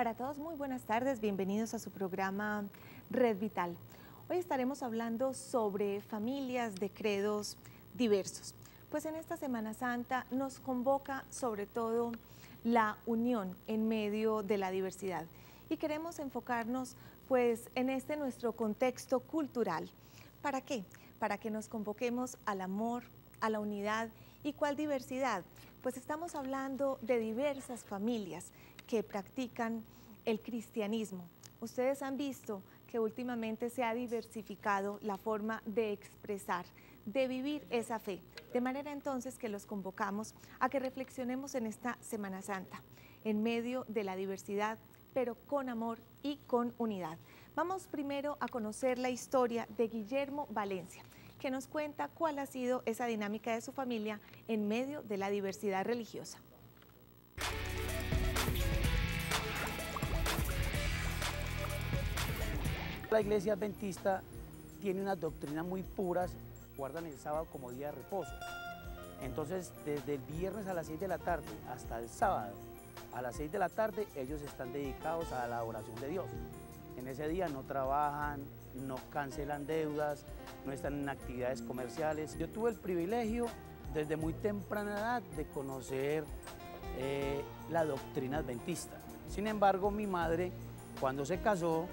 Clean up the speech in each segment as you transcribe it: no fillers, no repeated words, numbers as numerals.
Para todos, muy buenas tardes, bienvenidos a su programa Red Vital. Hoy estaremos hablando sobre familias de credos diversos, pues en esta Semana Santa nos convoca sobre todo la unión en medio de la diversidad y queremos enfocarnos pues en este nuestro contexto cultural. ¿Para qué? Para que nos convoquemos al amor, a la unidad. ¿Y cuál diversidad? Pues estamos hablando de diversas familias que practican el cristianismo. Ustedes han visto que últimamente se ha diversificado la forma de expresar, de vivir esa fe, de manera entonces que los convocamos a que reflexionemos en esta Semana Santa, en medio de la diversidad, pero con amor y con unidad. Vamos primero a conocer la historia de Guillermo Valencia, que nos cuenta cuál ha sido esa dinámica de su familia en medio de la diversidad religiosa. La iglesia adventista tiene unas doctrinas muy puras, guardan el sábado como día de reposo. Entonces, desde el viernes a las 6 de la tarde hasta el sábado a las 6 de la tarde, ellos están dedicados a la oración de Dios. En ese día no trabajan, no cancelan deudas, no están en actividades comerciales. Yo tuve el privilegio desde muy temprana edad de conocer la doctrina adventista. Sin embargo, mi madre, cuando se casó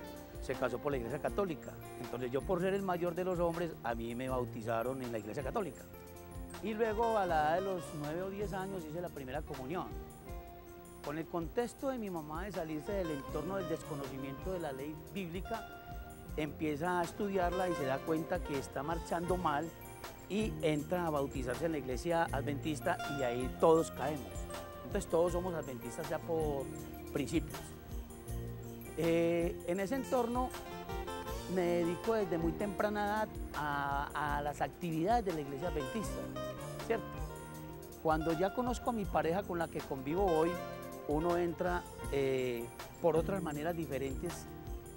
por la Iglesia Católica. Entonces yo, por ser el mayor de los hombres, a mí me bautizaron en la Iglesia Católica. Y luego, a la edad de los 9 o 10 años, hice la primera comunión. Con el contexto de mi mamá de salirse del entorno del desconocimiento de la ley bíblica, empieza a estudiarla y se da cuenta que está marchando mal y entra a bautizarse en la Iglesia Adventista y ahí todos caemos. Entonces todos somos adventistas ya por principios. En ese entorno me dedico desde muy temprana edad a las actividades de la Iglesia Adventista, ¿cierto? Cuando ya conozco a mi pareja con la que convivo hoy, uno entra por otras maneras diferentes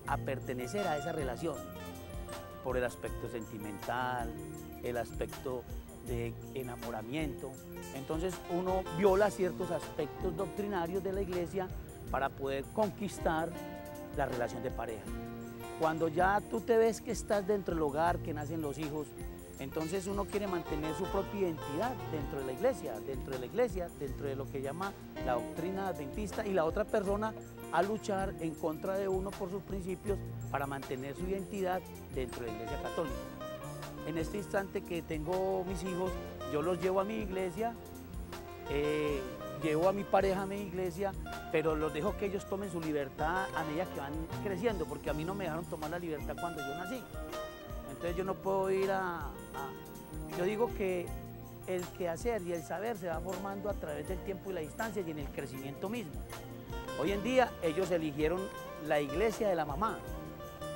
a pertenecer a esa relación, por el aspecto sentimental, el aspecto de enamoramiento. Entonces uno viola ciertos aspectos doctrinarios de la Iglesia para poder conquistar la relación de pareja. Cuando ya tú te ves que estás dentro del hogar, que nacen los hijos, entonces uno quiere mantener su propia identidad dentro de la iglesia, dentro de lo que llama la doctrina adventista, y la otra persona a luchar en contra de uno por sus principios para mantener su identidad dentro de la Iglesia Católica. En este instante que tengo mis hijos, yo los llevo a mi iglesia, llevo a mi pareja a mi iglesia, pero los dejo que ellos tomen su libertad a medida que van creciendo, porque a mí no me dejaron tomar la libertad cuando yo nací. Entonces yo no puedo ir Yo digo que el quehacer y el saber se va formando a través del tiempo y la distancia y en el crecimiento mismo. Hoy en día ellos eligieron la iglesia de la mamá,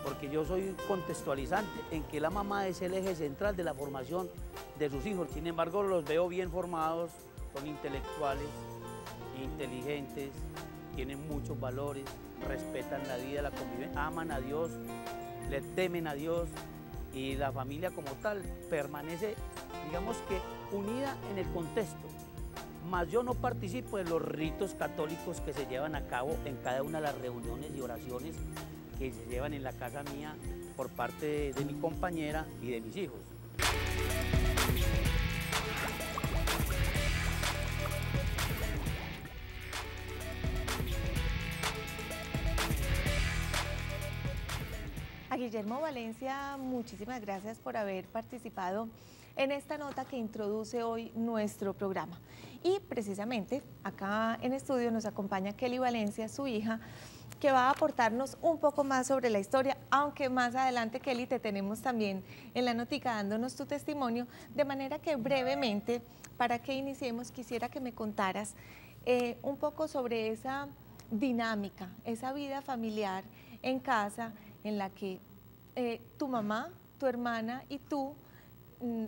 porque yo soy contextualizante en que la mamá es el eje central de la formación de sus hijos. Sin embargo, los veo bien formados, son intelectuales, inteligentes, tienen muchos valores, respetan la vida, la convivencia, aman a Dios, le temen a Dios, y la familia como tal permanece, digamos que, unida en el contexto. Mas yo no participo de los ritos católicos que se llevan a cabo en cada una de las reuniones y oraciones que se llevan en la casa mía por parte de mi compañera y de mis hijos. A Guillermo Valencia, muchísimas gracias por haber participado en esta nota que introduce hoy nuestro programa. Y precisamente acá en estudio nos acompaña Kelly Valencia, su hija, que va a aportarnos un poco más sobre la historia, aunque más adelante, Kelly, te tenemos también en la notica dándonos tu testimonio, de manera que brevemente, para que iniciemos, quisiera que me contaras un poco sobre esa dinámica, esa vida familiar en casa, en la que tu mamá, tu hermana y tú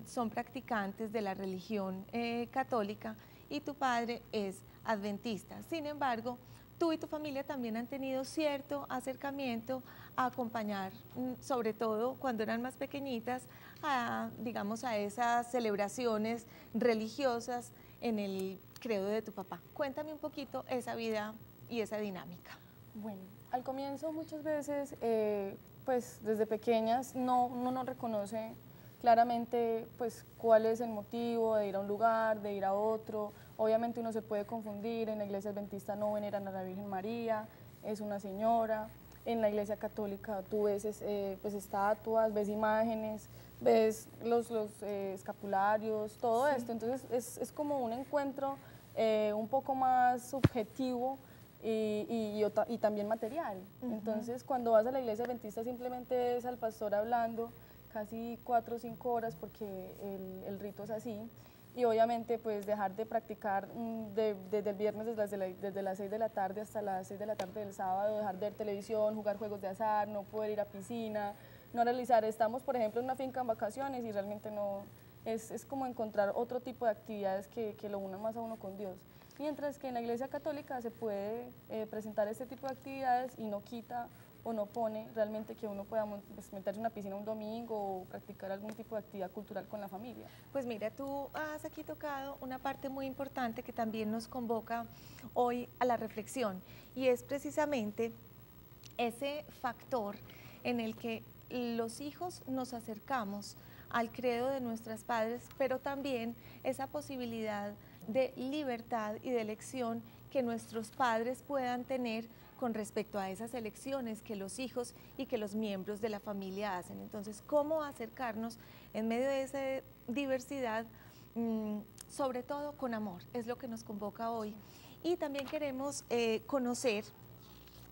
son practicantes de la religión católica y tu padre es adventista. Sin embargo, tú y tu familia también han tenido cierto acercamiento a acompañar, sobre todo cuando eran más pequeñitas, digamos, a esas celebraciones religiosas en el credo de tu papá. Cuéntame un poquito esa vida y esa dinámica. Bueno, al comienzo muchas veces, pues desde pequeñas uno no reconoce claramente pues cuál es el motivo de ir a un lugar, de ir a otro. Obviamente uno se puede confundir, en la iglesia adventista no veneran a la Virgen María, es una señora. En la iglesia católica tú ves pues estatuas, ves imágenes, ves los escapularios, todo esto. Entonces es como un encuentro un poco más subjetivo y también material. Entonces, cuando vas a la iglesia adventista simplemente es al pastor hablando casi 4 o 5 horas porque el rito es así. Y obviamente pues dejar de practicar desde el viernes desde las 6 de la tarde hasta las 6 de la tarde del sábado, dejar de ver televisión, jugar juegos de azar, no poder ir a piscina, no realizar, estamos por ejemplo en una finca en vacaciones y realmente no, es como encontrar otro tipo de actividades que lo unan más a uno con Dios. Mientras que en la iglesia católica se puede presentar este tipo de actividades y no quita o no pone realmente que uno pueda pues, meterse en una piscina un domingo o practicar algún tipo de actividad cultural con la familia. Pues mira, tú has aquí tocado una parte muy importante que también nos convoca hoy a la reflexión y es precisamente ese factor en el que los hijos nos acercamos al credo de nuestros padres, pero también esa posibilidad de libertad y de elección que nuestros padres puedan tener con respecto a esas elecciones que los hijos y que los miembros de la familia hacen. Entonces, ¿cómo acercarnos en medio de esa diversidad, sobre todo con amor? Es lo que nos convoca hoy. Y también queremos conocer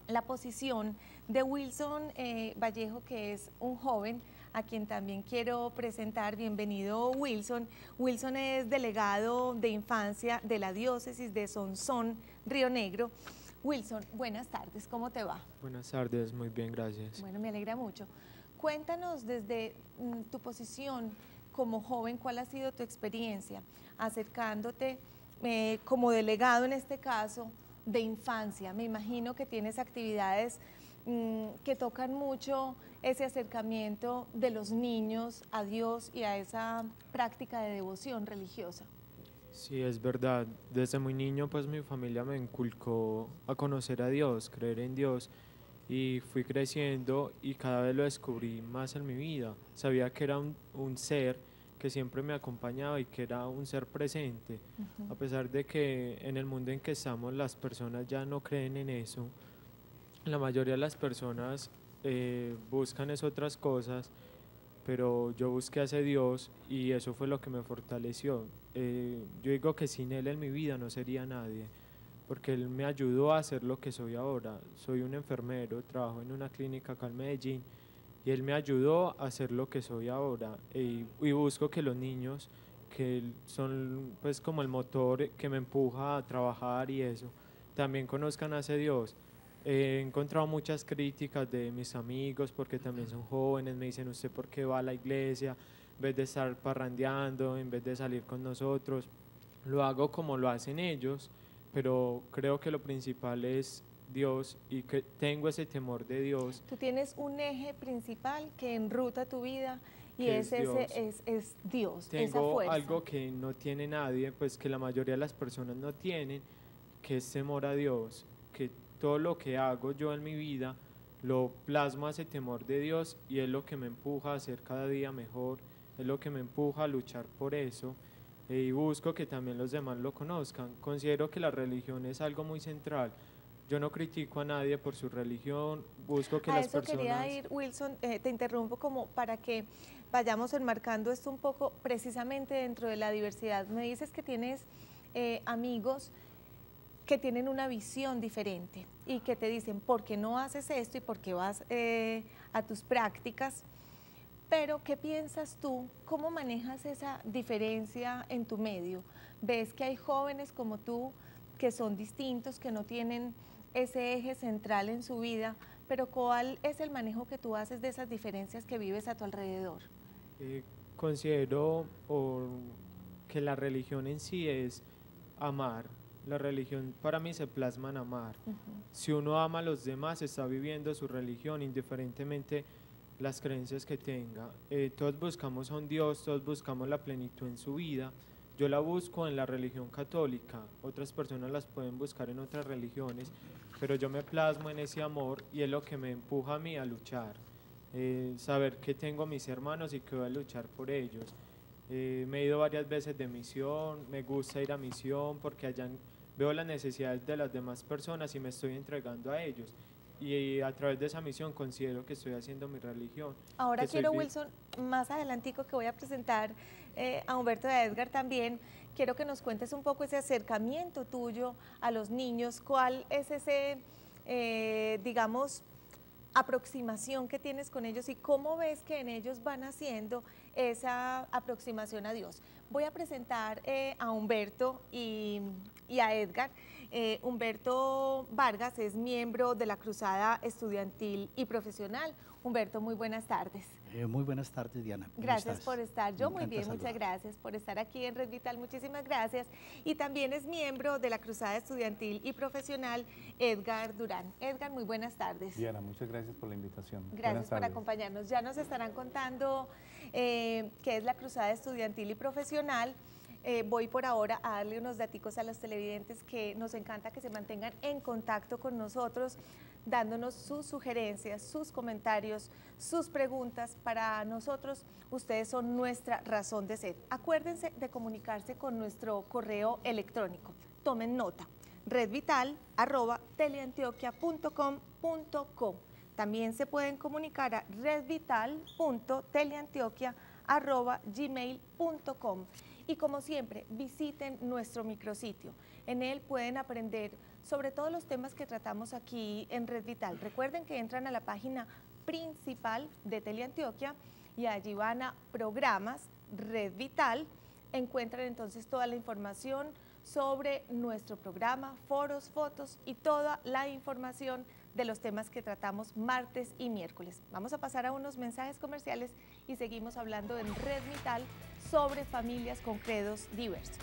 la posición de Wilson Vallejo, que es un joven a quien también quiero presentar. Bienvenido, Wilson. Wilson es delegado de infancia de la diócesis de Sonsón, Río Negro. Wilson, buenas tardes, ¿cómo te va? Buenas tardes, muy bien, gracias. Bueno, me alegra mucho. Cuéntanos desde tu posición como joven, ¿cuál ha sido tu experiencia acercándote como delegado en este caso de infancia? Me imagino que tienes actividades que tocan mucho ese acercamiento de los niños a Dios y a esa práctica de devoción religiosa. Sí, es verdad. Desde muy niño, pues mi familia me inculcó a conocer a Dios, creer en Dios, y fui creciendo y cada vez lo descubrí más en mi vida. Sabía que era un ser que siempre me acompañaba y que era un ser presente. A pesar de que en el mundo en que estamos las personas ya no creen en eso, la mayoría de las personas buscan es otras cosas, pero yo busqué a ese Dios y eso fue lo que me fortaleció. Yo digo que sin Él en mi vida no sería nadie, porque Él me ayudó a ser lo que soy ahora. Soy un enfermero, trabajo en una clínica acá en Medellín y Él me ayudó a ser lo que soy ahora. Y busco que los niños, que son pues como el motor que me empuja a trabajar y eso, también conozcan a ese Dios. He encontrado muchas críticas de mis amigos porque también son jóvenes, me dicen usted por qué va a la iglesia, en vez de estar parrandeando, en vez de salir con nosotros. Lo hago como lo hacen ellos, pero creo que lo principal es Dios y que tengo ese temor de Dios. Tú tienes un eje principal que enruta tu vida y Que es Dios, esa Tengo fuerza. algo que no tiene nadie, pues que la mayoría de las personas no tienen, que es temor a Dios, que todo lo que hago yo en mi vida lo plasmo a ese temor de Dios y es lo que me empuja a ser cada día mejor, es lo que me empuja a luchar por eso y busco que también los demás lo conozcan. Considero que la religión es algo muy central. Yo no critico a nadie por su religión, busco que A las eso personas... quería ir, Wilson, te interrumpo como para que vayamos enmarcando esto un poco precisamente dentro de la diversidad. Me dices que tienes amigos que tienen una visión diferente y que te dicen por qué no haces esto y por qué vas a tus prácticas, pero ¿qué piensas tú? ¿Cómo manejas esa diferencia en tu medio? ¿Ves que hay jóvenes como tú que son distintos, que no tienen ese eje central en su vida, pero cuál es el manejo que tú haces de esas diferencias que vives a tu alrededor? Considero que la religión en sí es amar. La religión para mí se plasma en amar. Si uno ama a los demás, está viviendo su religión, indiferentemente las creencias que tenga. Todos buscamos a un Dios, todos buscamos la plenitud en su vida, Yo la busco en la religión católica, otras personas las pueden buscar en otras religiones, pero yo me plasmo en ese amor y es lo que me empuja a mí a luchar. Saber que tengo a mis hermanos y que voy a luchar por ellos. Me he ido varias veces de misión, me gusta ir a misión porque allá veo las necesidades de las demás personas y me estoy entregando a ellos. Y a través de esa misión considero que estoy haciendo mi religión. Ahora quiero, Wilson, más adelantico que voy a presentar a Humberto y a Edgar también, quiero que nos cuentes un poco ese acercamiento tuyo a los niños, cuál es ese, digamos, aproximación que tienes con ellos y cómo ves que en ellos van haciendo esa aproximación a Dios. Voy a presentar a Humberto y a Edgar. Humberto Vargas es miembro de la Cruzada Estudiantil y Profesional. Humberto, muy buenas tardes. Muy buenas tardes, Diana. Gracias por estar. Yo muy bien, muchas gracias por estar aquí en Red Vital, muchísimas gracias. Y también es miembro de la Cruzada Estudiantil y Profesional, Edgar Durán. Edgar, muy buenas tardes. Diana, muchas gracias por la invitación. Gracias por acompañarnos. Ya nos estarán contando qué es la Cruzada Estudiantil y Profesional. Voy por ahora a darle unos daticos a los televidentes que nos encanta que se mantengan en contacto con nosotros, dándonos sus sugerencias, sus comentarios, sus preguntas. Para nosotros, ustedes son nuestra razón de ser. Acuérdense de comunicarse con nuestro correo electrónico. Tomen nota, redvital@teleantioquia.com.co. También se pueden comunicar a redvital.teleantioquia@gmail.com. Y como siempre, visiten nuestro micrositio. En él pueden aprender sobre todos los temas que tratamos aquí en Red Vital. Recuerden que entran a la página principal de Teleantioquia y allí van a programas, Red Vital. Encuentran entonces toda la información sobre nuestro programa, foros, fotos y toda la información de los temas que tratamos martes y miércoles. Vamos a pasar a unos mensajes comerciales y seguimos hablando en Red Vital sobre familias con credos diversos.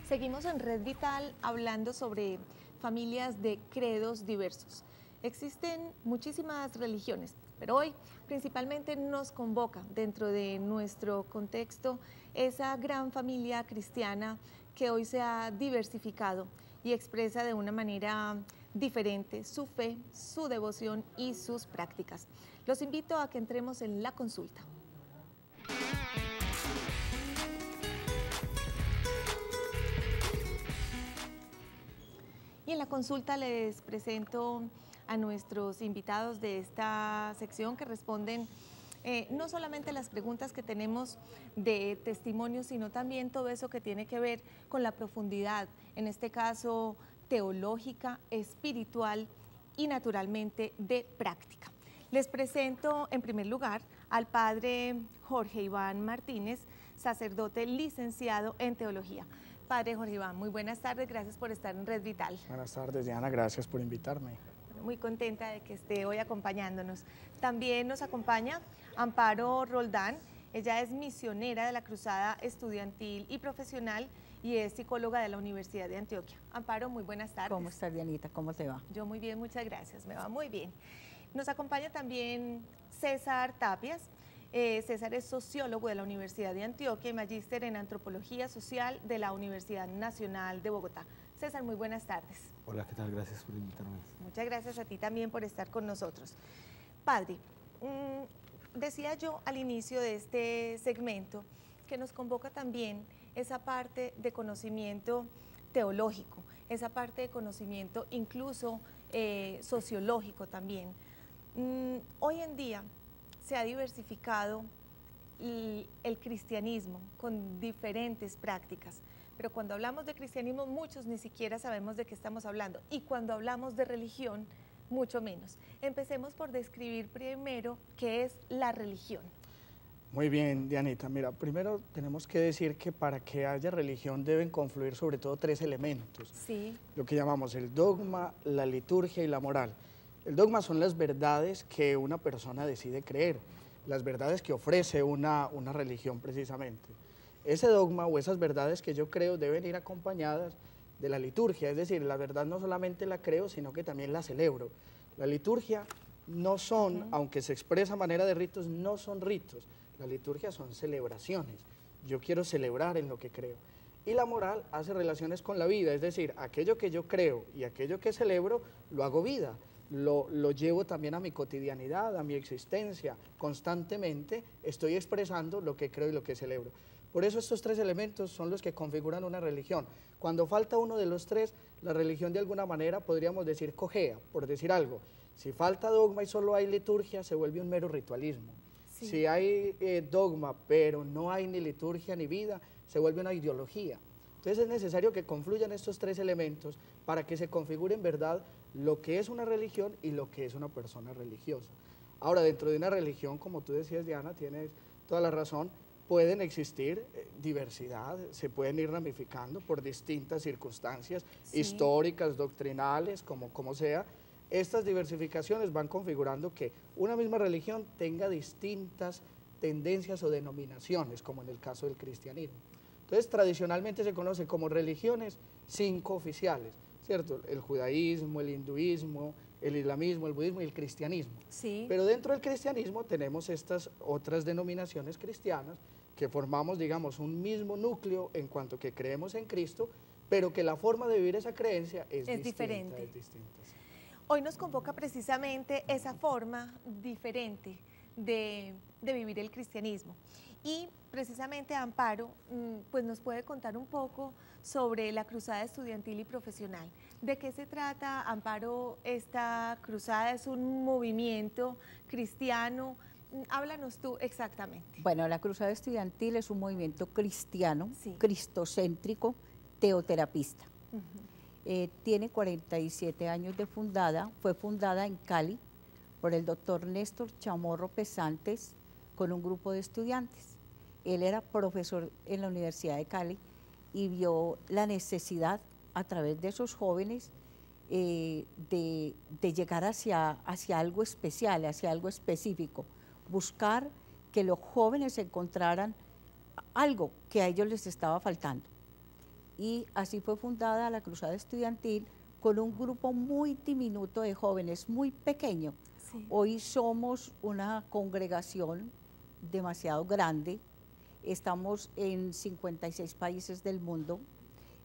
Seguimos en Red Vital hablando sobre familias de credos diversos. Existen muchísimas religiones, pero hoy principalmente nos convoca dentro de nuestro contexto esa gran familia cristiana que hoy se ha diversificado y expresa de una manera diferente su fe, su devoción y sus prácticas. Los invito a que entremos en la consulta. Y en la consulta les presento a nuestros invitados de esta sección que responden no solamente las preguntas que tenemos de testimonio, sino también todo eso que tiene que ver con la profundidad, en este caso teológica, espiritual y naturalmente de práctica. Les presento en primer lugar al padre Jorge Iván Martínez, sacerdote licenciado en teología. Padre Jorge Iván, muy buenas tardes, gracias por estar en Red Vital. Buenas tardes, Diana, gracias por invitarme. Muy contenta de que esté hoy acompañándonos. También nos acompaña Amparo Roldán, ella es misionera de la Cruzada Estudiantil y Profesional y es psicóloga de la Universidad de Antioquia. Amparo, muy buenas tardes. ¿Cómo estás, Dianita? ¿Cómo te va? Yo muy bien, muchas gracias, me va muy bien. Nos acompaña también César Tapias. César es sociólogo de la Universidad de Antioquia y magíster en Antropología Social de la Universidad Nacional de Bogotá. César, muy buenas tardes. Hola, ¿qué tal? Gracias por invitarme. Muchas gracias a ti también por estar con nosotros. Padre, decía yo al inicio de este segmento que nos convoca también esa parte de conocimiento teológico, esa parte de conocimiento incluso sociológico también. Hoy en día se ha diversificado el cristianismo con diferentes prácticas, pero cuando hablamos de cristianismo muchos ni siquiera sabemos de qué estamos hablando y cuando hablamos de religión mucho menos. Empecemos por describir primero qué es la religión. Muy bien, Dianita. Mira, primero tenemos que decir que para que haya religión deben confluir sobre todo tres elementos. Sí. Lo que llamamos el dogma, la liturgia y la moral. El dogma son las verdades que una persona decide creer, las verdades que ofrece una religión precisamente. Ese dogma o esas verdades que yo creo deben ir acompañadas de la liturgia, es decir, la verdad no solamente la creo, sino que también la celebro. La liturgia no son, aunque se expresa a manera de ritos, no son ritos. La liturgia son celebraciones. Yo quiero celebrar en lo que creo. Y la moral hace relaciones con la vida, es decir, aquello que yo creo y aquello que celebro, lo hago vida. Lo llevo también a mi cotidianidad, a mi existencia. Constantemente estoy expresando lo que creo y lo que celebro. Por eso estos tres elementos son los que configuran una religión. Cuando falta uno de los tres, la religión de alguna manera podríamos decir cojea, por decir algo. Si falta dogma y solo hay liturgia, se vuelve un mero ritualismo. Sí. Si hay dogma, pero no hay ni liturgia ni vida, se vuelve una ideología. Entonces es necesario que confluyan estos tres elementos para que se configure en verdad lo que es una religión y lo que es una persona religiosa. Ahora, dentro de una religión, como tú decías, Diana, tienes toda la razón, pueden existir diversidad, se pueden ir ramificando por distintas circunstancias históricas, doctrinales, como sea. Estas diversificaciones van configurando que una misma religión tenga distintas tendencias o denominaciones, como en el caso del cristianismo. Entonces, tradicionalmente se conoce como religiones 5 oficiales, ¿cierto? El judaísmo, el hinduismo, el islamismo, el budismo y el cristianismo. Sí. Pero dentro del cristianismo tenemos estas otras denominaciones cristianas que formamos, digamos, un mismo núcleo en cuanto que creemos en Cristo, pero que la forma de vivir esa creencia es diferente. Es distinta, sí. Hoy nos convoca precisamente esa forma diferente de vivir el cristianismo. Y precisamente Amparo pues nos puede contar un poco sobre la cruzada estudiantil y profesional. ¿De qué se trata, Amparo, esta cruzada? ¿Es un movimiento cristiano? Háblanos tú exactamente. Bueno, la cruzada estudiantil es un movimiento cristiano, Sí. cristocéntrico, teoterapista. Tiene 47 años de fundada, fue fundada en Cali por el doctor Néstor Chamorro Pesantes con un grupo de estudiantes. Él era profesor en la Universidad de Cali y vio la necesidad a través de esos jóvenes de llegar hacia algo especial, hacia algo específico, buscar que los jóvenes encontraran algo que a ellos les estaba faltando. Y así fue fundada la Cruzada Estudiantil con un grupo muy diminuto de jóvenes, muy pequeño. Sí. Hoy somos una congregación demasiado grande, estamos en 56 países del mundo,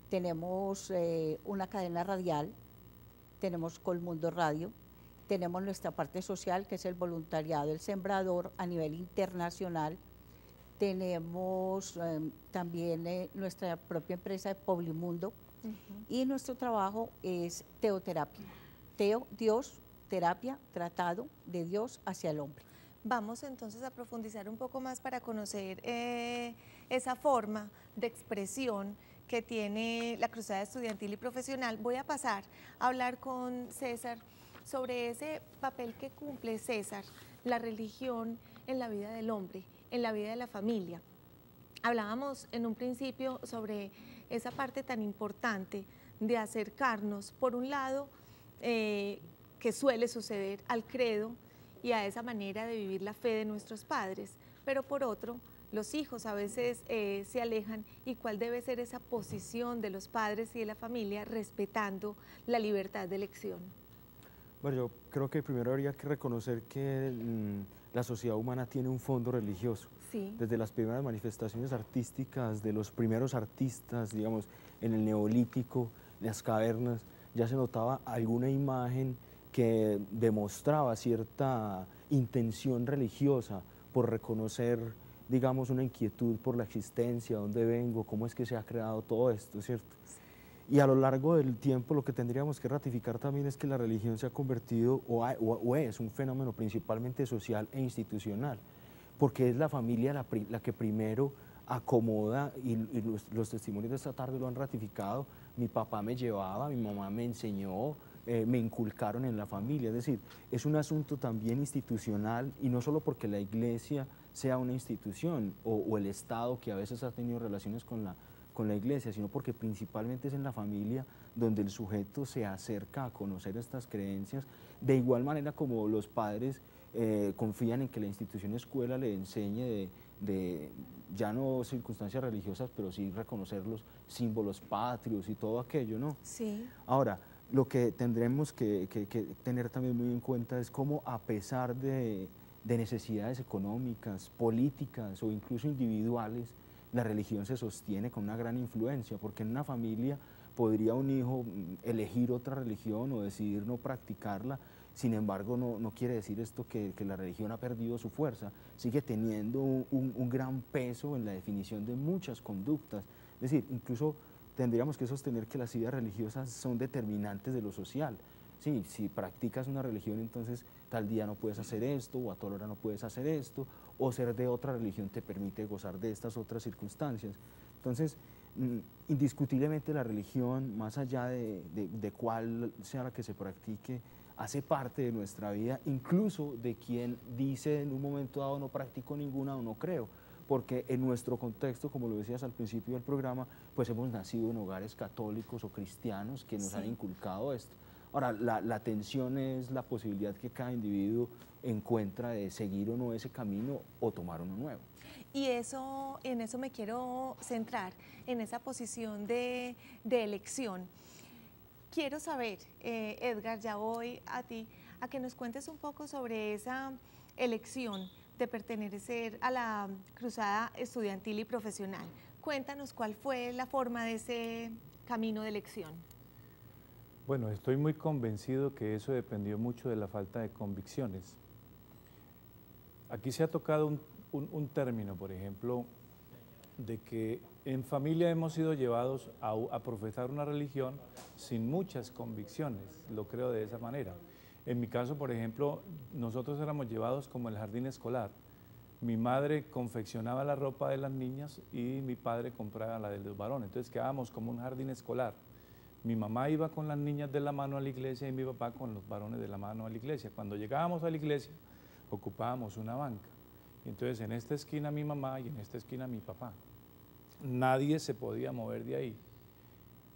tenemos una cadena radial, tenemos Colmundo Radio, tenemos nuestra parte social que es el voluntariado El Sembrador a nivel internacional, tenemos también nuestra propia empresa de Poblimundo y nuestro trabajo es teoterapia. Teo, Dios, terapia, tratado de Dios hacia el hombre. Vamos entonces a profundizar un poco más para conocer esa forma de expresión que tiene la cruzada estudiantil y profesional. Voy a pasar a hablar con César sobre ese papel que cumple, César, la religión en la vida del hombre, en la vida de la familia. Hablábamos en un principio sobre esa parte tan importante de acercarnos, por un lado, que suele suceder al credo y a esa manera de vivir la fe de nuestros padres, pero por otro, los hijos a veces se alejan, y cuál debe ser esa posición de los padres y de la familia respetando la libertad de elección. Bueno, yo creo que primero habría que reconocer que la sociedad humana tiene un fondo religioso. Sí. Desde las primeras manifestaciones artísticas de los primeros artistas, digamos, en el Neolítico, en las cavernas, ya se notaba alguna imagen que demostraba cierta intención religiosa por reconocer, digamos, una inquietud por la existencia, dónde vengo, cómo es que se ha creado todo esto, ¿cierto? Y a lo largo del tiempo lo que tendríamos que ratificar también es que la religión se ha convertido o es un fenómeno principalmente social e institucional, porque es la familia la que primero acomoda, y los testimonios de esta tarde lo han ratificado. Mi papá me llevaba, mi mamá me enseñó, me inculcaron en la familia, es decir, es un asunto también institucional, y no solo porque la iglesia sea una institución o el Estado que a veces ha tenido relaciones con la iglesia, sino porque principalmente es en la familia donde el sujeto se acerca a conocer estas creencias, de igual manera como los padres confían en que la institución escuela le enseñe de ya no circunstancias religiosas, pero sí reconocer los símbolos patrios y todo aquello, ¿no? Sí. Ahora, lo que tendremos que tener también muy en cuenta es cómo, a pesar de necesidades económicas, políticas o incluso individuales, la religión se sostiene con una gran influencia, porque en una familia podría un hijo elegir otra religión o decidir no practicarla. Sin embargo, no quiere decir esto que la religión ha perdido su fuerza, sigue teniendo un gran peso en la definición de muchas conductas. Es decir, incluso tendríamos que sostener que las ideas religiosas son determinantes de lo social. Sí, si practicas una religión, entonces tal día no puedes hacer esto, o a tal hora no puedes hacer esto, o ser de otra religión te permite gozar de estas otras circunstancias. Entonces, indiscutiblemente la religión, más allá de cuál sea la que se practique, hace parte de nuestra vida, incluso de quien dice en un momento dado no practico ninguna o no creo, porque en nuestro contexto, como lo decías al principio del programa, pues hemos nacido en hogares católicos o cristianos que nos han inculcado esto. Ahora, la tensión es la posibilidad que cada individuo encuentra de seguir o no ese camino o tomar uno nuevo. Y en eso me quiero centrar, en esa posición de elección. Quiero saber, Edgar, ya voy a ti, a que nos cuentes un poco sobre esa elección de pertenecer a la cruzada estudiantil y profesional. Cuéntanos cuál fue la forma de ese camino de elección. Bueno, estoy muy convencido que eso dependió mucho de la falta de convicciones. Aquí se ha tocado un término, por ejemplo, de que en familia hemos sido llevados a profesar una religión sin muchas convicciones, lo creo de esa manera. En mi caso, por ejemplo, nosotros éramos llevados como el jardín escolar. Mi madre confeccionaba la ropa de las niñas y mi padre compraba la de los varones, entonces quedábamos como un jardín escolar. Mi mamá iba con las niñas de la mano a la iglesia y mi papá con los varones de la mano a la iglesia. Cuando llegábamos a la iglesia, ocupábamos una banca. Entonces, en esta esquina mi mamá y en esta esquina mi papá. Nadie se podía mover de ahí.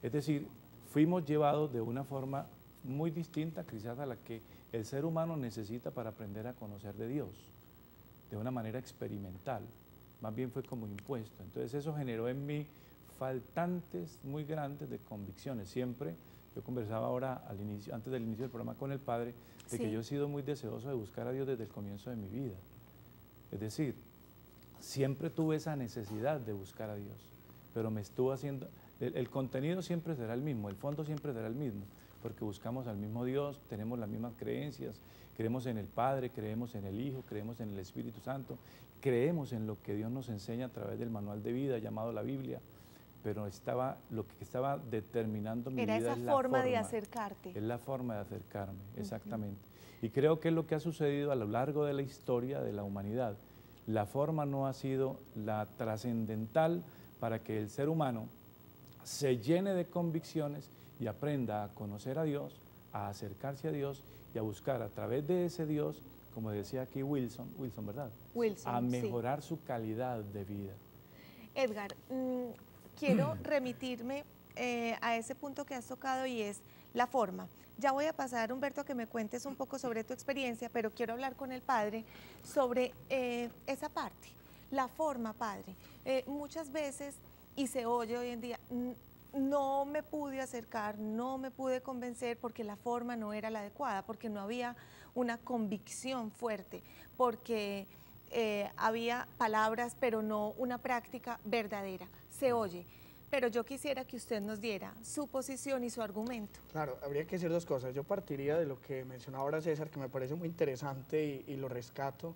Es decir, fuimos llevados de una forma muy distinta, quizás a la que el ser humano necesita para aprender a conocer de Dios, de una manera experimental. Más bien fue como impuesto. Entonces, eso generó en mí faltantes muy grandes de convicciones. Siempre, yo conversaba ahora antes del inicio del programa con el padre, de que yo he sido muy deseoso de buscar a Dios desde el comienzo de mi vida. Es decir, siempre tuve esa necesidad de buscar a Dios, pero me estuvo haciendo, el contenido siempre será el mismo, el fondo siempre será el mismo, porque buscamos al mismo Dios, tenemos las mismas creencias, creemos en el Padre, creemos en el Hijo, creemos en el Espíritu Santo, creemos en lo que Dios nos enseña a través del manual de vida llamado la Biblia, pero lo que estaba determinando mi vida es la forma. Era esa forma de acercarte. Es la forma de acercarme, exactamente. Y creo que es lo que ha sucedido a lo largo de la historia de la humanidad. La forma no ha sido la trascendental para que el ser humano se llene de convicciones y aprenda a conocer a Dios, a acercarse a Dios y a buscar a través de ese Dios, como decía aquí Wilson, ¿verdad? Wilson, a mejorar su calidad de vida. Edgar, quiero remitirme a ese punto que has tocado y es la forma. Ya voy a pasar, Humberto, a que me cuentes un poco sobre tu experiencia, pero quiero hablar con el padre sobre esa parte, la forma, padre. Muchas veces, y se oye hoy en día, no me pude acercar, no me pude convencer porque la forma no era la adecuada, porque no había una convicción fuerte, porque había palabras, pero no una práctica verdadera. Se oye. Pero yo quisiera que usted nos diera su posición y su argumento. Claro, habría que decir dos cosas. Yo partiría de lo que mencionaba ahora César, que me parece muy interesante y lo rescato,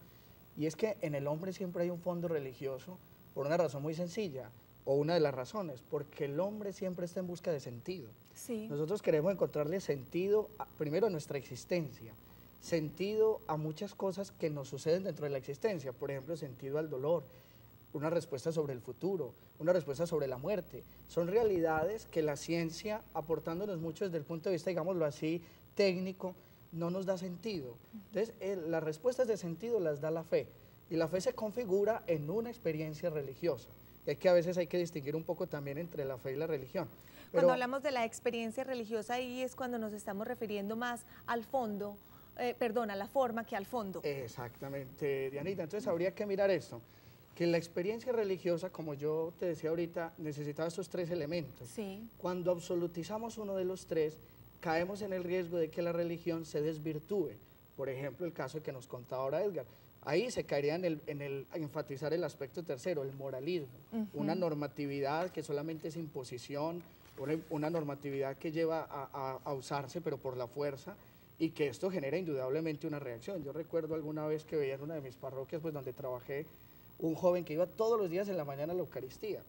y es que en el hombre siempre hay un fondo religioso por una razón muy sencilla, o una de las razones, porque el hombre siempre está en busca de sentido. Sí. Nosotros queremos encontrarle sentido, primero a nuestra existencia, sentido a muchas cosas que nos suceden dentro de la existencia, por ejemplo, sentido al dolor, una respuesta sobre el futuro, una respuesta sobre la muerte. Son realidades que la ciencia, aportándonos mucho desde el punto de vista, digámoslo así, técnico, no nos da sentido. Entonces, las respuestas de sentido las da la fe. Y la fe se configura en una experiencia religiosa. Y que a veces hay que distinguir un poco también entre la fe y la religión. Cuando hablamos de la experiencia religiosa, ahí es cuando nos estamos refiriendo más al fondo, perdón, a la forma que al fondo. Exactamente, Dianita. Entonces habría que mirar esto, que la experiencia religiosa, como yo te decía ahorita, necesitaba estos tres elementos. Sí. Cuando absolutizamos uno de los tres, caemos en el riesgo de que la religión se desvirtúe. Por ejemplo, el caso que nos contaba ahora Edgar. Ahí se caería en el enfatizar el aspecto tercero, el moralismo, una normatividad que solamente es imposición, una normatividad que lleva a usarse, pero por la fuerza, y que esto genera indudablemente una reacción. Yo recuerdo alguna vez que veía en una de mis parroquias, pues donde trabajé, un joven que iba todos los días en la mañana a la Eucaristía.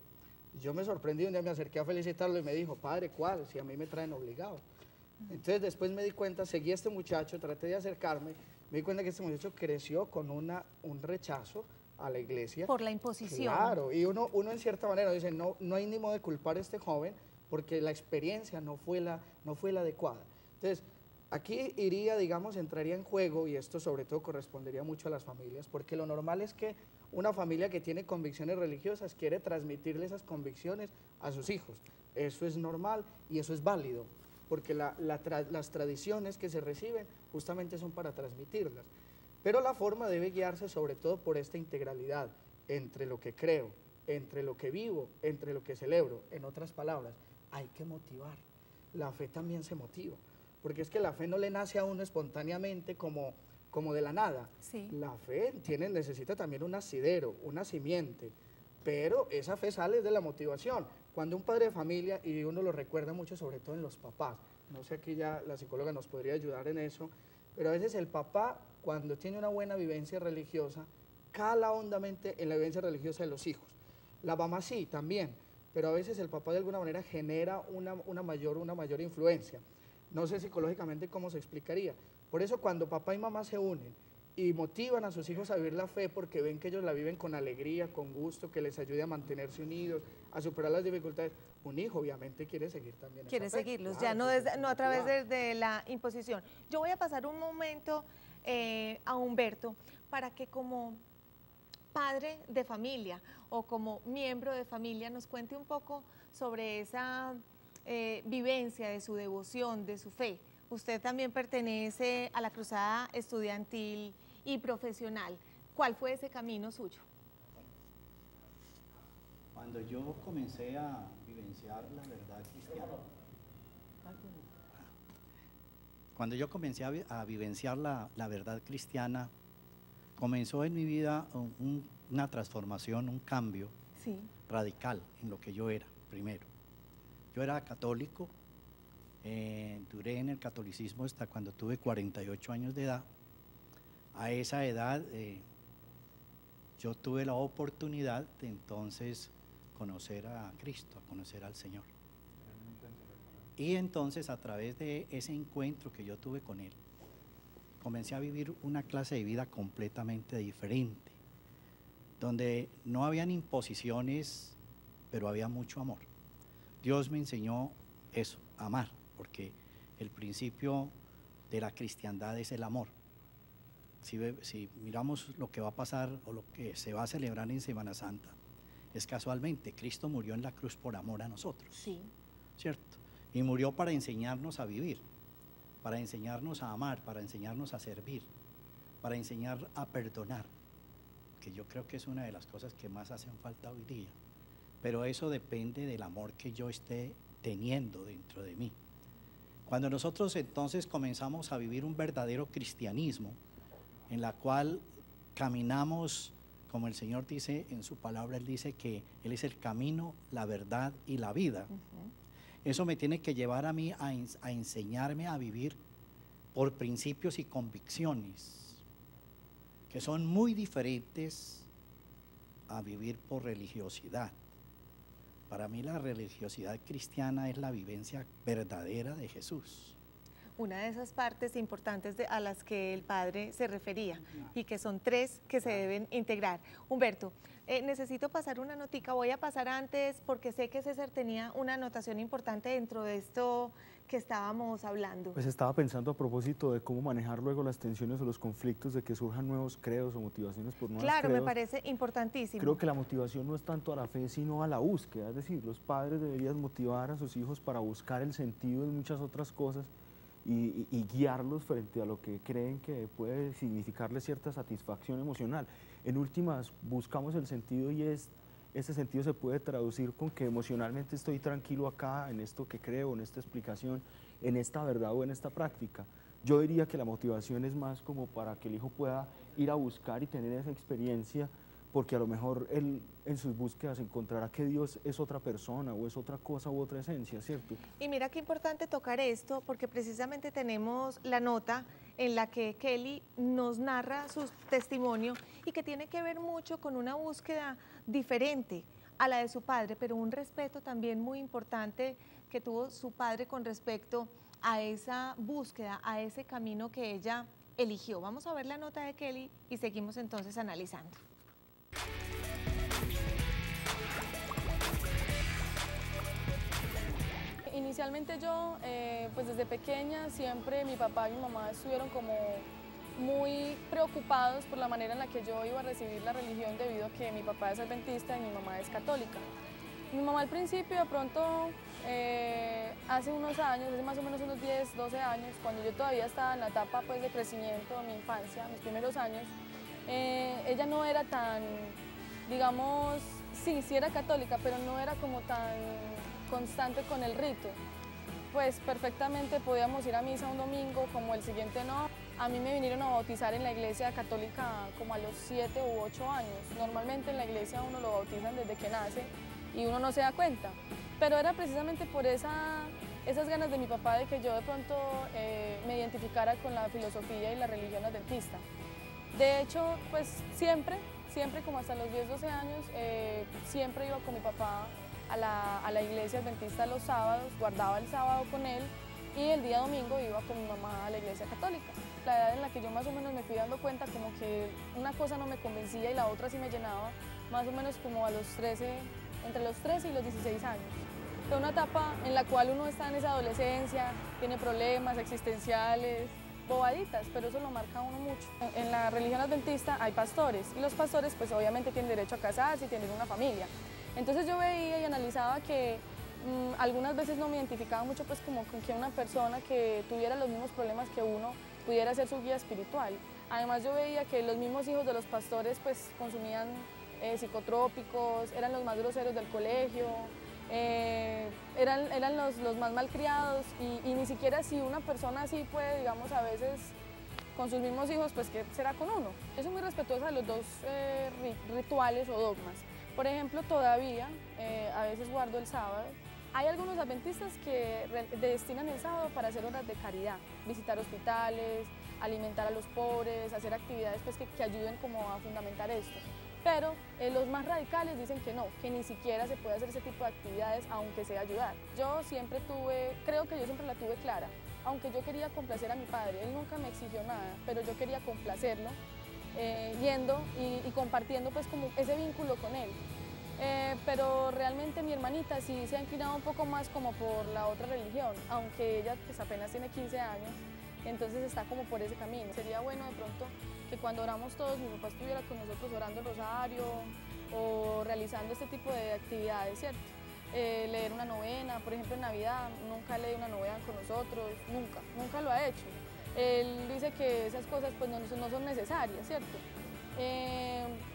Yo me sorprendí, un día me acerqué a felicitarlo y me dijo, padre, ¿cuál? Si a mí me traen obligado. Entonces después me di cuenta, seguí a este muchacho, traté de acercarme, me di cuenta que este muchacho creció con un rechazo a la iglesia. Por la imposición. Claro, y uno en cierta manera dice, no hay ni modo de culpar a este joven porque la experiencia no fue la adecuada. Entonces, aquí iría, digamos, entraría en juego, y esto sobre todo correspondería mucho a las familias, porque lo normal es que una familia que tiene convicciones religiosas quiere transmitirle esas convicciones a sus hijos. Eso es normal y eso es válido, porque las tradiciones que se reciben justamente son para transmitirlas. Pero la forma debe guiarse sobre todo por esta integralidad entre lo que creo, entre lo que vivo, entre lo que celebro. En otras palabras, hay que motivar. La fe también se motiva, porque es que la fe no le nace a uno espontáneamente como de la nada. Sí. La fe necesita también un asidero, una simiente, pero esa fe sale de la motivación. Cuando un padre de familia, y uno lo recuerda mucho sobre todo en los papás, no sé, aquí ya la psicóloga nos podría ayudar en eso, pero a veces el papá, cuando tiene una buena vivencia religiosa, cala hondamente en la vivencia religiosa de los hijos. La mamá sí, también, pero a veces el papá de alguna manera genera una mayor influencia. No sé psicológicamente cómo se explicaría. Por eso cuando papá y mamá se unen y motivan a sus hijos a vivir la fe porque ven que ellos la viven con alegría, con gusto, que les ayude a mantenerse unidos, a superar las dificultades, un hijo obviamente quiere seguir también esa fe. Quiere seguirlos, Claro, ya no a través de la imposición. Yo voy a pasar un momento a Humberto para que como padre de familia o como miembro de familia nos cuente un poco sobre esa vivencia de su devoción, de su fe. Usted también pertenece a la cruzada estudiantil y profesional. ¿Cuál fue ese camino suyo? Cuando yo comencé a vivenciar la verdad cristiana, la verdad cristiana, comenzó en mi vida una transformación, un cambio radical en lo que yo era, primero. Yo era católico, duré en el catolicismo hasta cuando tuve 48 años de edad. A esa edad yo tuve la oportunidad de entonces conocer a Cristo, a conocer al Señor. Y entonces a través de ese encuentro que yo tuve con Él, comencé a vivir una clase de vida completamente diferente, donde no habían imposiciones, pero había mucho amor. Dios me enseñó eso, amar, porque el principio de la cristiandad es el amor. Si miramos lo que va a pasar o lo que se va a celebrar en Semana Santa, es casualmente, Cristo murió en la cruz por amor a nosotros, ¿cierto? Y murió para enseñarnos a vivir, para enseñarnos a amar, para enseñarnos a servir, para enseñar a perdonar, que yo creo que es una de las cosas que más hacen falta hoy día. Pero eso depende del amor que yo esté teniendo dentro de mí. Cuando nosotros entonces comenzamos a vivir un verdadero cristianismo, en la cual caminamos, como el Señor dice en su palabra, Él dice que Él es el camino, la verdad y la vida. Eso me tiene que llevar a mí a enseñarme a vivir por principios y convicciones, que son muy diferentes a vivir por religiosidad. Para mí la religiosidad cristiana es la vivencia verdadera de Jesús. Una de esas partes importantes a las que el padre se refería y que son tres que se deben integrar. Humberto, necesito pasar una notica, voy a pasar antes porque sé que César tenía una anotación importante dentro de esto que estábamos hablando. Pues estaba pensando a propósito de cómo manejar luego las tensiones o los conflictos de que surjan nuevos credos o motivaciones por nuevos credos. Claro, me parece importantísimo. Creo que la motivación no es tanto a la fe, sino a la búsqueda. Es decir, los padres deberían motivar a sus hijos para buscar el sentido en muchas otras cosas y guiarlos frente a lo que creen que puede significarles cierta satisfacción emocional. En últimas, buscamos el sentido y ese sentido se puede traducir con que emocionalmente estoy tranquilo acá, en esto que creo, en esta explicación, en esta verdad o en esta práctica. Yo diría que la motivación es más como para que el hijo pueda ir a buscar y tener esa experiencia, porque a lo mejor él en sus búsquedas encontrará que Dios es otra persona o es otra cosa u otra esencia, ¿cierto? Y mira qué importante tocar esto, porque precisamente tenemos la nota en la que Kelly nos narra su testimonio y que tiene que ver mucho con una búsqueda diferente a la de su padre, pero un respeto también muy importante que tuvo su padre con respecto a esa búsqueda, a ese camino que ella eligió. Vamos a ver la nota de Kelly y seguimos entonces analizando. Inicialmente yo, pues desde pequeña, siempre mi papá y mi mamá estuvieron como muy preocupados por la manera en la que yo iba a recibir la religión, debido a que mi papá es adventista y mi mamá es católica. Mi mamá al principio, de pronto, hace unos años, hace más o menos unos 10, 12 años, cuando yo todavía estaba en la etapa pues, de crecimiento de mi infancia, mis primeros años, ella no era tan, digamos, sí era católica, pero no era como tan constante con el rito. Pues perfectamente podíamos ir a misa un domingo, como el siguiente no. A mí me vinieron a bautizar en la iglesia católica como a los 7 u 8 años. Normalmente en la iglesia uno lo bautizan desde que nace y uno no se da cuenta. Pero era precisamente por esas ganas de mi papá de que yo de pronto me identificara con la filosofía y la religión adventista. De hecho, pues siempre como hasta los 10, 12 años, siempre iba con mi papá a la iglesia adventista los sábados, guardaba el sábado con él y el día domingo iba con mi mamá a la iglesia católica. La edad en la que yo más o menos me fui dando cuenta como que una cosa no me convencía y la otra sí me llenaba, más o menos como a los 13, entre los 13 y los 16 años. Fue una etapa en la cual uno está en esa adolescencia, tiene problemas existenciales, bobaditas, pero eso lo marca a uno mucho. En la religión adventista hay pastores y los pastores pues obviamente tienen derecho a casarse y tienen una familia. Entonces yo veía y analizaba que algunas veces no me identificaba mucho pues como con que una persona que tuviera los mismos problemas que uno pudiera ser su guía espiritual. Además yo veía que los mismos hijos de los pastores pues consumían psicotrópicos, eran los más groseros del colegio, eran los más malcriados y ni siquiera si una persona así puede, digamos, a veces con sus mismos hijos, pues ¿qué será con uno? Yo soy muy respetuosa de los dos rituales o dogmas. Por ejemplo, todavía a veces guardo el sábado. Hay algunos adventistas que destinan el sábado para hacer obras de caridad, visitar hospitales, alimentar a los pobres, hacer actividades pues, que ayuden como a fundamentar esto. Pero los más radicales dicen que no, que ni siquiera se puede hacer ese tipo de actividades aunque sea ayudar. Yo siempre creo que yo siempre la tuve clara, aunque yo quería complacer a mi padre, él nunca me exigió nada, pero yo quería complacerlo, yendo y compartiendo pues como ese vínculo con él. Pero realmente mi hermanita sí se ha inclinado un poco más como por la otra religión, aunque ella pues apenas tiene 15 años, entonces está como por ese camino. Sería bueno de pronto que cuando oramos todos, mi papá estuviera con nosotros orando el rosario o realizando este tipo de actividades, ¿cierto? Leer una novena, por ejemplo en Navidad, nunca lee una novena con nosotros, nunca lo ha hecho. Él dice que esas cosas pues no son necesarias, ¿cierto?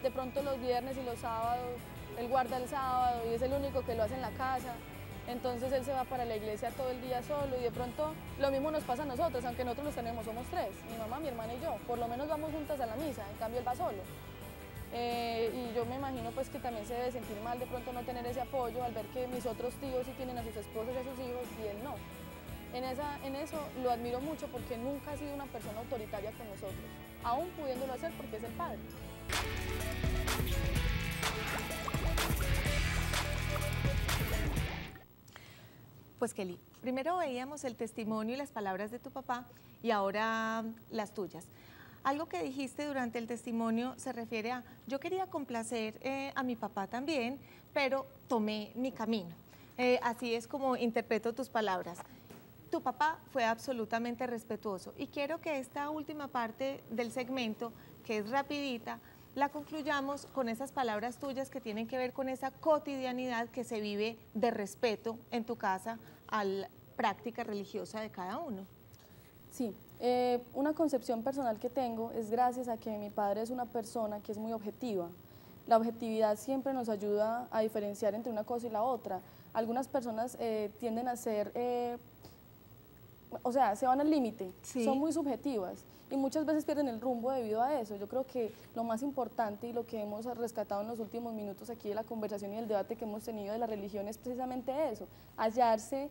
De pronto los viernes y los sábados, él guarda el sábado y es el único que lo hace en la casa. Entonces él se va para la iglesia todo el día solo y de pronto lo mismo nos pasa a nosotros, aunque nosotros los tenemos, somos 3, mi mamá, mi hermana y yo, por lo menos vamos juntas a la misa, en cambio él va solo. Y yo me imagino pues que también se debe sentir mal de pronto no tener ese apoyo al ver que mis otros tíos sí tienen a sus esposas y a sus hijos y él no. En eso lo admiro mucho porque nunca ha sido una persona autoritaria con nosotros, aún pudiéndolo hacer porque es el padre. Pues Kelly, primero veíamos el testimonio y las palabras de tu papá y ahora las tuyas. Algo que dijiste durante el testimonio se refiere a, yo quería complacer a mi papá también, pero tomé mi camino. Así es como interpreto tus palabras. tu papá fue absolutamente respetuoso. Y quiero que esta última parte del segmento, que es rapidita, la concluyamos con esas palabras tuyas que tienen que ver con esa cotidianidad que se vive de respeto en tu casa a la práctica religiosa de cada uno. Sí, una concepción personal que tengo es gracias a que mi padre es una persona que es muy objetiva. La objetividad siempre nos ayuda a diferenciar entre una cosa y la otra. Algunas personas tienden a ser, o sea, se van al límite, sí, son muy subjetivas y muchas veces pierden el rumbo debido a eso. Yo creo que lo más importante y lo que hemos rescatado en los últimos minutos aquí de la conversación y el debate que hemos tenido de la religión es precisamente eso, hallarse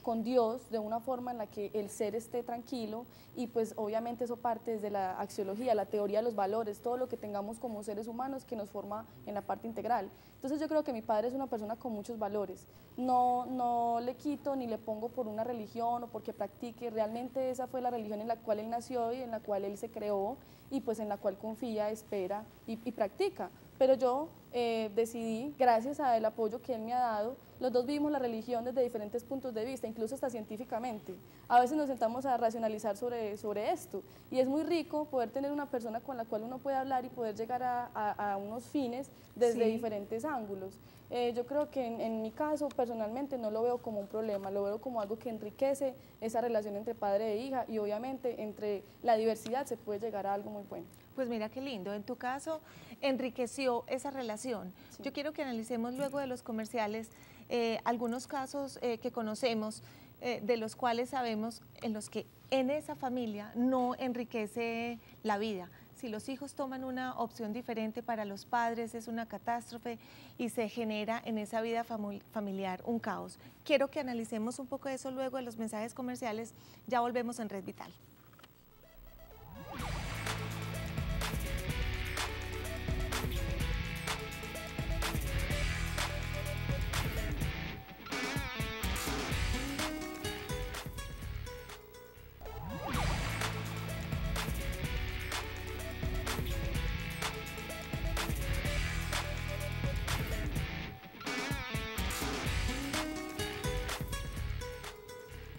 con Dios de una forma en la que el ser esté tranquilo, y pues obviamente eso parte desde la axiología, la teoría de los valores, todo lo que tengamos como seres humanos que nos forma en la parte integral. Entonces yo creo que mi padre es una persona con muchos valores, no le quito ni le pongo por una religión o porque practique, realmente esa fue la religión en la cual él nació y en la cual él se creó y pues en la cual confía, espera y practica. Pero yo decidí, gracias al apoyo que él me ha dado, los dos vivimos la religión desde diferentes puntos de vista, incluso hasta científicamente. A veces nos sentamos a racionalizar sobre esto y es muy rico poder tener una persona con la cual uno puede hablar y poder llegar a unos fines desde diferentes ángulos. Yo creo que en mi caso, personalmente, no lo veo como un problema, lo veo como algo que enriquece esa relación entre padre e hija y obviamente entre la diversidad se puede llegar a algo muy bueno. Pues mira qué lindo, en tu caso enriqueció esa relación. Sí. Yo quiero que analicemos luego de los comerciales algunos casos que conocemos, de los cuales sabemos en los que en esa familia no enriquece la vida. Si los hijos toman una opción diferente para los padres es una catástrofe y se genera en esa vida familiar un caos. Quiero que analicemos un poco eso luego de los mensajes comerciales. Ya volvemos en Red Vital.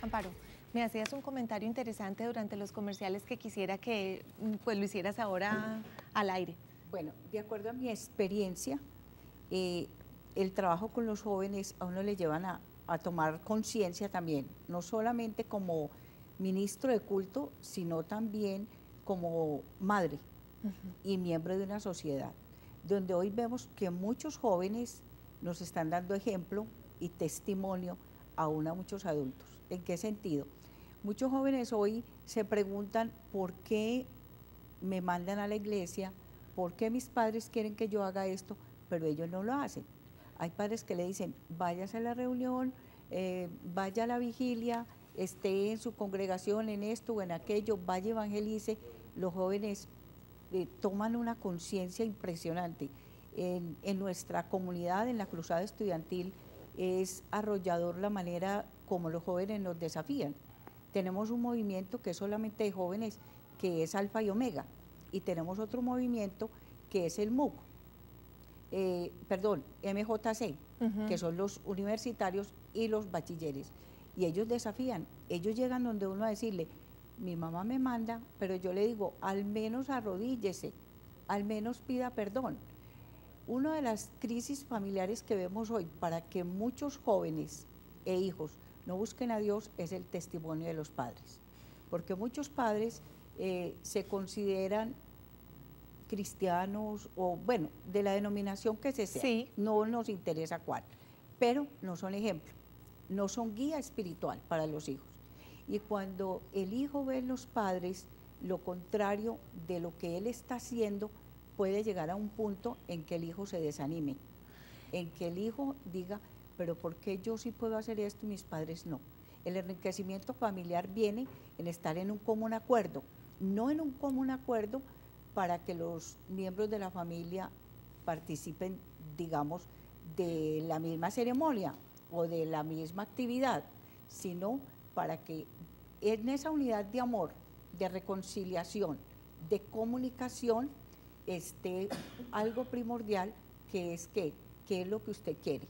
Amparo, me hacías un comentario interesante durante los comerciales que quisiera que pues lo hicieras ahora al aire. Bueno, de acuerdo a mi experiencia, el trabajo con los jóvenes a uno le llevan a tomar conciencia también, no solamente como ministro de culto, sino también como madre y miembro de una sociedad, donde hoy vemos que muchos jóvenes nos están dando ejemplo y testimonio aún a muchos adultos. ¿En qué sentido? Muchos jóvenes hoy se preguntan por qué me mandan a la iglesia, por qué mis padres quieren que yo haga esto, pero ellos no lo hacen. Hay padres que le dicen, váyase a la reunión, vaya a la vigilia, esté en su congregación en esto o en aquello, vaya evangelice. Los jóvenes toman una conciencia impresionante. En nuestra comunidad, en la Cruzada Estudiantil, es arrollador la manera como los jóvenes nos desafían. Tenemos un movimiento que es solamente de jóvenes, que es Alfa y Omega, y tenemos otro movimiento que es el MUC, MJC, que son los universitarios y los bachilleres, y ellos desafían, ellos llegan donde uno a decirle, mi mamá me manda, pero yo le digo, al menos arrodíllese, al menos pida perdón. Una de las crisis familiares que vemos hoy para que muchos jóvenes e hijos no busquen a Dios es el testimonio de los padres, porque muchos padres se consideran cristianos o bueno, de la denominación que se sea, sí, no nos interesa cuál, pero no son ejemplo, no son guía espiritual para los hijos. Y cuando el hijo ve en los padres lo contrario de lo que él está haciendo, puede llegar a un punto en que el hijo se desanime, en que el hijo diga, pero ¿por qué yo sí puedo hacer esto y mis padres no? El enriquecimiento familiar viene en estar en un común acuerdo, no en un común acuerdo para que los miembros de la familia participen, digamos, de la misma ceremonia o de la misma actividad, sino para que en esa unidad de amor, de reconciliación, de comunicación, esté algo primordial, que es ¿qué es lo que usted quiere?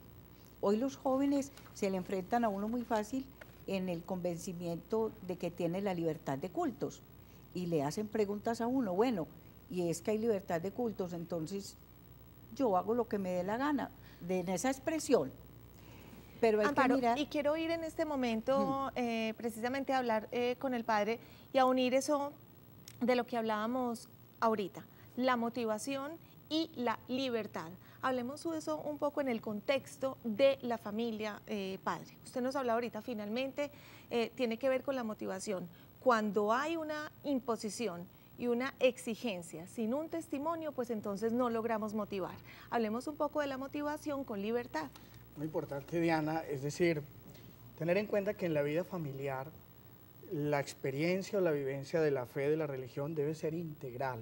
Hoy los jóvenes se le enfrentan a uno muy fácil en el convencimiento de que tiene la libertad de cultos y le hacen preguntas a uno, bueno, y es que hay libertad de cultos, entonces yo hago lo que me dé la gana, en esa expresión. Pero hay Amparo, que mirar... y quiero ir en este momento precisamente a hablar con el padre y a unir eso de lo que hablábamos ahorita, la motivación y la libertad. Hablemos de eso un poco en el contexto de la familia, padre. Usted nos habla ahorita, finalmente, tiene que ver con la motivación. Cuando hay una imposición y una exigencia sin un testimonio, pues entonces no logramos motivar. Hablemos un poco de la motivación con libertad. Muy importante, Diana, es decir, tener en cuenta que en la vida familiar la experiencia o la vivencia de la fe, de la religión, debe ser integral.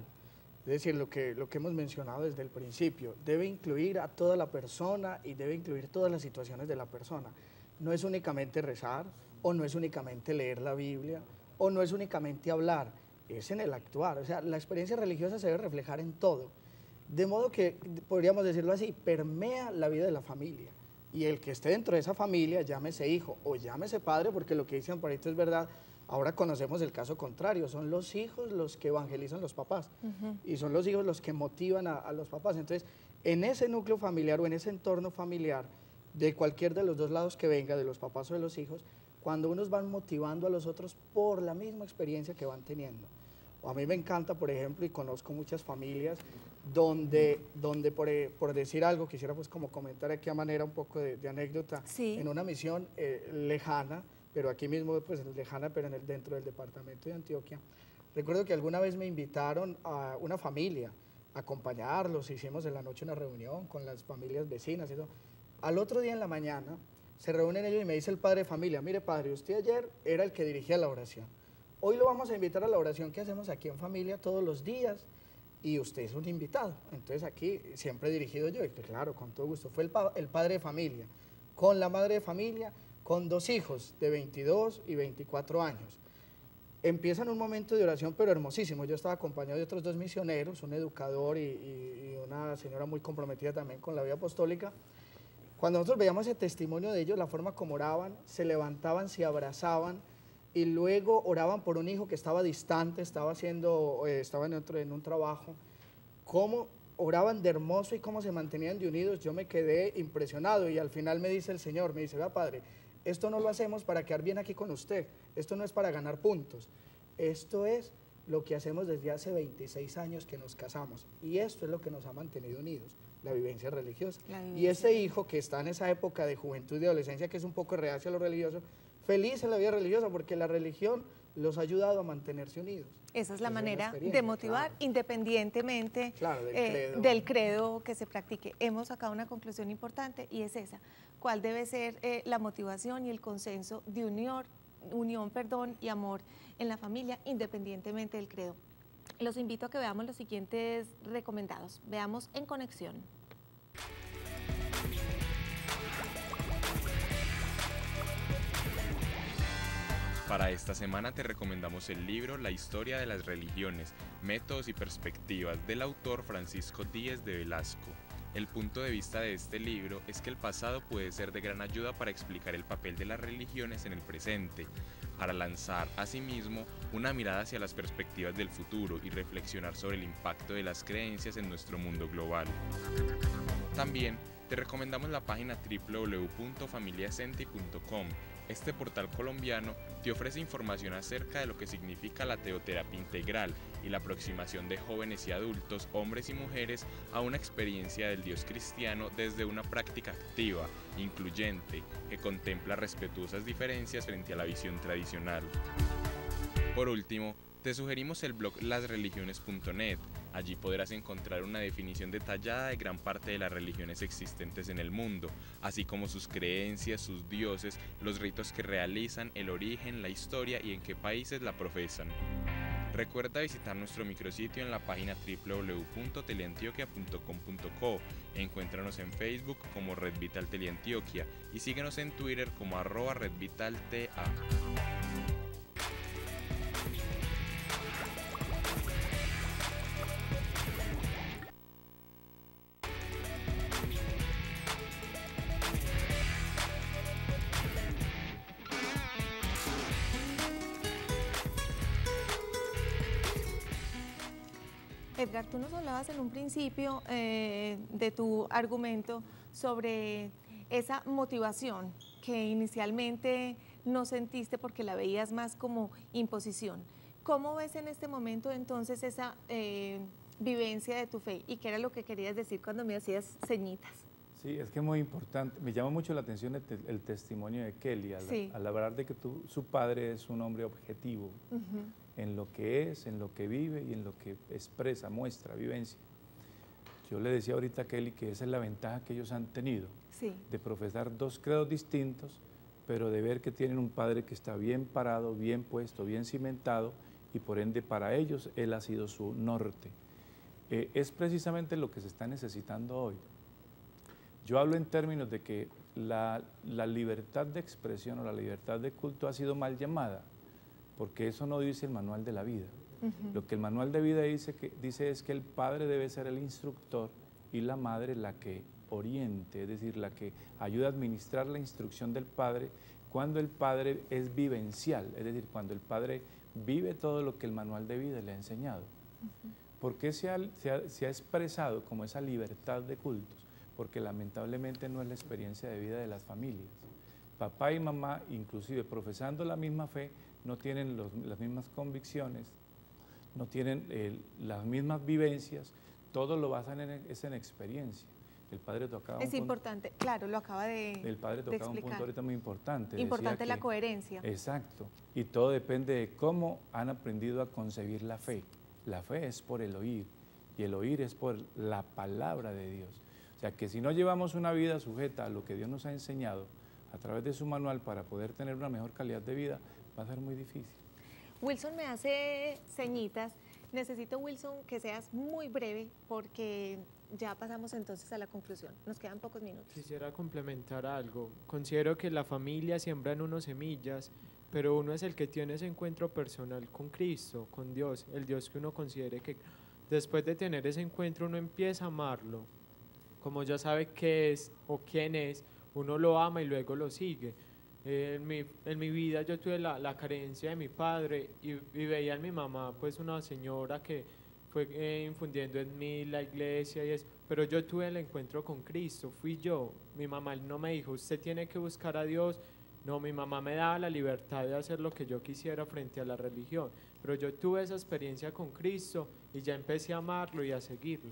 Es decir, lo que hemos mencionado desde el principio, debe incluir a toda la persona y debe incluir todas las situaciones de la persona. No es únicamente rezar, o no es únicamente leer la Biblia, o no es únicamente hablar, es en el actuar. O sea, la experiencia religiosa se debe reflejar en todo. De modo que, podríamos decirlo así, permea la vida de la familia. Y el que esté dentro de esa familia, llámese hijo o llámese padre, porque lo que dice Amparito es verdad. Ahora conocemos el caso contrario, son los hijos los que evangelizan a los papás y son los hijos los que motivan a los papás. Entonces, en ese núcleo familiar o en ese entorno familiar, de cualquier de los dos lados que venga, de los papás o de los hijos, cuando unos van motivando a los otros por la misma experiencia que van teniendo. A mí me encanta, por ejemplo, y conozco muchas familias donde por decir algo, quisiera pues como comentar aquí a manera un poco de anécdota, en una misión lejana, pero aquí mismo, pues lejana, pero dentro del departamento de Antioquia. Recuerdo que alguna vez me invitaron a una familia a acompañarlos, hicimos en la noche una reunión con las familias vecinas y todo. Al otro día en la mañana se reúnen ellos y me dice el padre de familia, mire padre, usted ayer era el que dirigía la oración, hoy lo vamos a invitar a la oración que hacemos aquí en familia todos los días y usted es un invitado. Entonces aquí siempre he dirigido yo, y claro, con todo gusto. Fue el padre de familia, con la madre de familia, con dos hijos de 22 y 24 años. Empiezan un momento de oración, pero hermosísimo. Yo estaba acompañado de otros dos misioneros, un educador y una señora muy comprometida también con la vida apostólica. Cuando nosotros veíamos ese testimonio de ellos, la forma como oraban, se levantaban, se abrazaban y luego oraban por un hijo que estaba distante, estaba en un trabajo, cómo oraban de hermoso y cómo se mantenían de unidos. Yo me quedé impresionado y al final me dice el Señor, me dice, vea padre, esto no lo hacemos para quedar bien aquí con usted, esto no es para ganar puntos, esto es lo que hacemos desde hace 26 años que nos casamos y esto es lo que nos ha mantenido unidos, la vivencia religiosa. Y ese hijo que está en esa época de juventud y de adolescencia, que es un poco reacio a lo religioso, feliz en la vida religiosa porque la religión los ha ayudado a mantenerse unidos. Esa es la manera de motivar, claro, independientemente del credo que se practique. Hemos sacado una conclusión importante y es esa. ¿Cuál debe ser la motivación y el consenso de unión y amor en la familia, independientemente del credo? Los invito a que veamos los siguientes recomendados. Veamos En Conexión. Para esta semana te recomendamos el libro La historia de las religiones, métodos y perspectivas del autor Francisco Díez de Velasco. El punto de vista de este libro es que el pasado puede ser de gran ayuda para explicar el papel de las religiones en el presente, para lanzar asimismo una mirada hacia las perspectivas del futuro y reflexionar sobre el impacto de las creencias en nuestro mundo global. También te recomendamos la página www.familiasenti.com. Este portal colombiano te ofrece información acerca de lo que significa la teoterapia integral y la aproximación de jóvenes y adultos, hombres y mujeres, a una experiencia del Dios cristiano desde una práctica activa, incluyente, que contempla respetuosas diferencias frente a la visión tradicional. Por último, te sugerimos el blog lasreligiones.net. Allí podrás encontrar una definición detallada de gran parte de las religiones existentes en el mundo, así como sus creencias, sus dioses, los ritos que realizan, el origen, la historia y en qué países la profesan. Recuerda visitar nuestro micrositio en la página www.teleantioquia.com.co. Encuéntranos en Facebook como Red Vital Teleantioquia y síguenos en Twitter como @RedVitalTA. Edgar, tú nos hablabas en un principio de tu argumento sobre esa motivación que inicialmente no sentiste porque la veías más como imposición. ¿Cómo ves en este momento entonces esa vivencia de tu fe? ¿Y qué era lo que querías decir cuando me hacías señitas? Sí, es que es muy importante. Me llama mucho la atención el testimonio de Kelly al hablar de que su padre es un hombre objetivo en lo que es, en lo que vive y en lo que expresa, muestra, vivencia. Yo le decía ahorita a Kelly que esa es la ventaja que ellos han tenido, de profesar dos credos distintos, pero de ver que tienen un padre que está bien parado, bien puesto, bien cimentado, y por ende para ellos él ha sido su norte. Es precisamente lo que se está necesitando hoy. Yo hablo en términos de que la libertad de expresión o la libertad de culto ha sido mal llamada, porque eso no dice el manual de la vida. Lo que el manual de vida dice es que el padre debe ser el instructor y la madre la que oriente, es decir, la que ayuda a administrar la instrucción del padre cuando el padre es vivencial, es decir, cuando el padre vive todo lo que el manual de vida le ha enseñado. ¿Por qué se ha expresado como esa libertad de cultos? Porque lamentablemente no es la experiencia de vida de las familias. Papá y mamá, inclusive profesando la misma fe, no tienen las mismas convicciones, no tienen las mismas vivencias, todo lo basan en experiencia. El padre tocaba es importante, claro, lo acaba de explicar. El padre tocaba un punto ahorita muy importante. Importante la coherencia. Exacto, y todo depende de cómo han aprendido a concebir la fe. La fe es por el oír, y el oír es por la palabra de Dios. O sea, que si no llevamos una vida sujeta a lo que Dios nos ha enseñado a través de su manual para poder tener una mejor calidad de vida, va a ser muy difícil. Wilson me hace señitas. Necesito, Wilson, que seas muy breve porque ya pasamos entonces a la conclusión. Nos quedan pocos minutos. Quisiera complementar algo. Considero que la familia siembra en uno semillas, pero uno es el que tiene ese encuentro personal con Cristo, con Dios, el Dios que uno considere que después de tener ese encuentro uno empieza a amarlo. Como ya sabe qué es o quién es, uno lo ama y luego lo sigue. En mi vida yo tuve la carencia de mi padre y veía en mi mamá pues una señora que fue infundiendo en mí la iglesia y eso, pero yo tuve el encuentro con Cristo, fui yo. Mi mamá no me dijo, usted tiene que buscar a Dios. No, mi mamá me daba la libertad de hacer lo que yo quisiera frente a la religión, pero yo tuve esa experiencia con Cristo y ya empecé a amarlo y a seguirlo.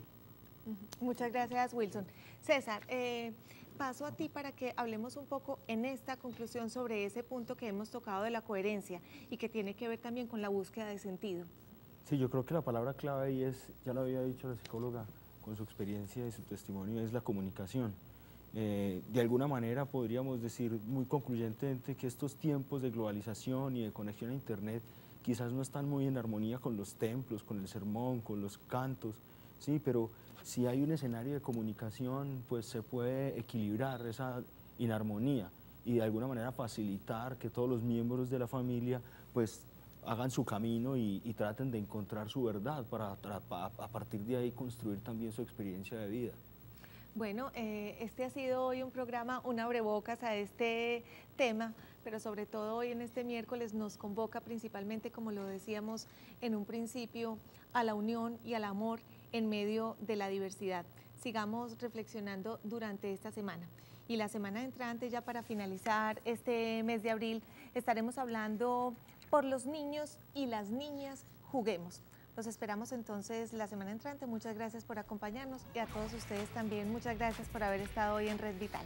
Muchas gracias, Wilson. César, paso a ti para que hablemos un poco en esta conclusión sobre ese punto que hemos tocado de la coherencia y que tiene que ver también con la búsqueda de sentido. Sí, yo creo que la palabra clave ahí es, ya lo había dicho la psicóloga con su experiencia y su testimonio, es la comunicación. De alguna manera podríamos decir muy concluyentemente que estos tiempos de globalización y de conexión a Internet quizás no están muy en armonía con los templos, con el sermón, con los cantos, sí, pero si hay un escenario de comunicación, pues se puede equilibrar esa inarmonía y de alguna manera facilitar que todos los miembros de la familia pues hagan su camino y traten de encontrar su verdad para a partir de ahí construir también su experiencia de vida. Bueno, este ha sido hoy un programa, un abrebocas a este tema, pero sobre todo hoy en este miércoles nos convoca principalmente, como lo decíamos en un principio, a la unión y al amor en medio de la diversidad. Sigamos reflexionando durante esta semana. Y la semana entrante, ya para finalizar este mes de abril, estaremos hablando por los niños y las niñas, juguemos. Los esperamos entonces la semana entrante. Muchas gracias por acompañarnos y a todos ustedes también muchas gracias por haber estado hoy en Red Vital.